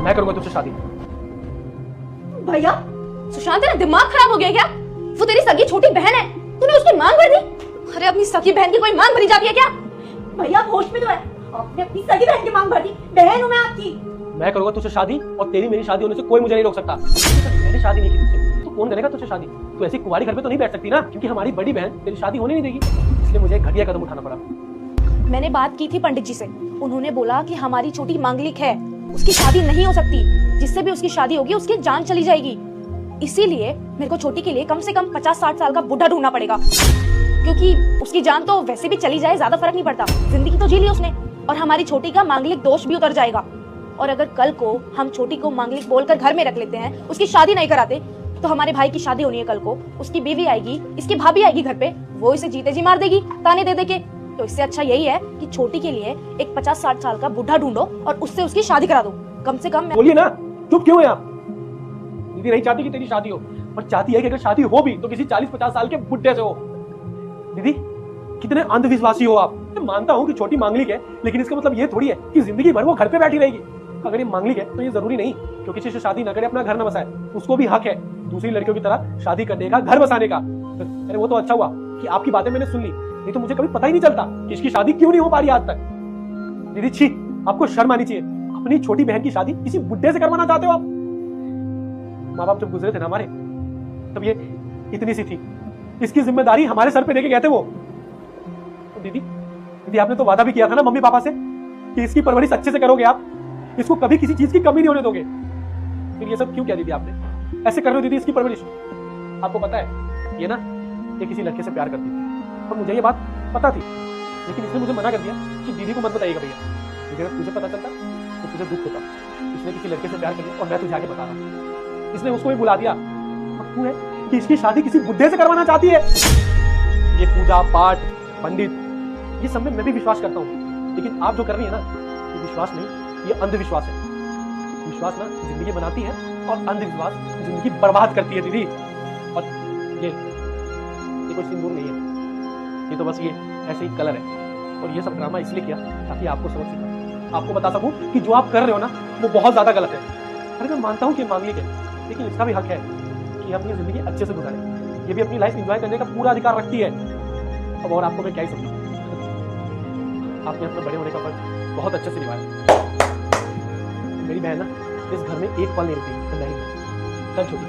मैं करूंगा तुझसे शादी। भैया सुशांत, तेरा दिमाग खराब हो गया क्या? वो तेरी सगी छोटी बहन है, तूने उसकी मांग भर दी? अरे अपनी सगी बहन की कोई मांग भरी जाती है क्या? भैया आप होश में तो है, आपने अपनी सगी बहन की मांग भर दी। बहन हूं मैं आपकी। मैं करूंगा तुझसे शादी और तेरी मेरी शादी होने से कोई मुझे नहीं रोक सकता। मैंने शादी नहीं की तुझसे, तो कौन करेगा तुझसे शादी? तू ऐसी कुंवारी घर पे तो नहीं बैठ सकती ना, क्योंकि हमारी बड़ी बहन तेरी शादी होने नहीं देगी। इसलिए मुझे एक घटिया कदम उठाना पड़ा। मैंने बात की थी पंडित जी से, उन्होंने बोला कि हमारी छोटी मांगलिक है, उसकी शादी नहीं हो सकती, जिससे भी उसकी शादी होगी उसकी जान चली जाएगी। इसीलिए मेरे को छोटी के लिए कम से कम 50-60 साल का बुढ़ा ढूंढना पड़ेगा, क्योंकि उसकी जान तो वैसे भी चली जाए ज्यादा फर्क नहीं पड़ता, जिंदगी तो जी ली उसने, और हमारी छोटी का मांगलिक दोष भी उतर जाएगा। और अगर कल को हम छोटी को मांगलिक बोलकर घर में रख लेते हैं, उसकी शादी नहीं कराते, तो हमारे भाई की शादी होनी है कल को, उसकी बीवी आएगी, इसकी भाभी आएगी घर पे, वो इसे जीते जी मार देगी ताने दे दे के। तो इससे अच्छा यही है कि छोटी के लिए एक 50-60 साल का बुढ़ा ढूंढो और उससे उसकी शादी करा दो। कम से कम बोलिए ना, चुप क्यों है आप? दीदी नहीं चाहती कि तेरी शादी हो, पर चाहती है कि अगर शादी हो भी तो किसी 40-50 साल के बुढ़े से हो। दीदी कितने अंधविश्वासी हो आप। मैं मानता हूँ कि छोटी मांगलिक है, लेकिन इसका मतलब ये थोड़ी है कि जिंदगी भर वो घर पे बैठी रहेगी। अगर ये मांगलिक है तो ये जरूरी नहीं कि किसी से शादी न करे अपना घर न बसाए, उसको भी हक है दूसरी लड़कियों की तरह शादी करने का, घर बसाने का। अरे वो तो अच्छा हुआ कि आपकी बातें मैंने सुन ली, नहीं तो मुझे कभी पता ही नहीं चलता कि इसकी शादी क्यों नहीं हो पा रही आज तक। दीदी छी, आपको शर्म आनी चाहिए। अपनी छोटी बहन की शादी किसी बुड्ढे से करवाना चाहते हो आप? माँ बाप जब गुजरे थे ना हमारे, तब ये इतनी सी थी, इसकी जिम्मेदारी हमारे सर पे देके गए थे वो। तो दीदी आपने तो वादा भी किया था ना मम्मी पापा से कि इसकी परवरिश अच्छे से करोगे आप, इसको कभी किसी चीज की कमी नहीं होने दोगे। फिर ये सब क्यों किया दीदी आपने? ऐसे कर रहे हो दीदी इसकी परवरिश। आपको पता है ये ना, ये किसी लड़के से प्यार करती थी और मुझे ये बात पता थी, लेकिन इसने मुझे मना कर दिया कि दीदी को मत बताइएगा भैया, क्योंकि अगर तुझे पता चलता तो तुझे दुख होता। इसने किसी लड़के से प्यार कर लिया और मैं तुझे आके बता रहा। इसने उसको भी बुला दिया। अब तू है कि इसकी शादी किसी बुड्ढे से करवाना चाहती है। ये पूजा पाठ पंडित ये सब में मैं भी विश्वास करता हूँ, लेकिन आप जो कर रही है ना, ये विश्वास नहीं, ये अंधविश्वास है। विश्वास ना जिंदगी बनाती है और अंधविश्वास जिंदगी बर्बाद करती है दीदी। और ये कोई सिंदूर नहीं है, ये तो बस ये ऐसे ही कलर है। और ये सब ड्रामा इसलिए किया ताकि आपको समझ सका, आपको बता सकूं कि जो आप कर रहे हो ना वो बहुत ज्यादा गलत है। अरे मैं मानता हूँ कि मांगलिक है, लेकिन इसका भी हक है कि अपनी जिंदगी अच्छे से गुजारे। ये भी अपनी लाइफ एंजॉय करने का पूरा अधिकार रखती है। अब और आपको मैं क्या ही समझाऊं, आपने अपने बड़े होने का फर्ज बहुत अच्छे से निभाया। मेरी बहन ना इस घर में एक पल नहीं रुकी, चल छोटी।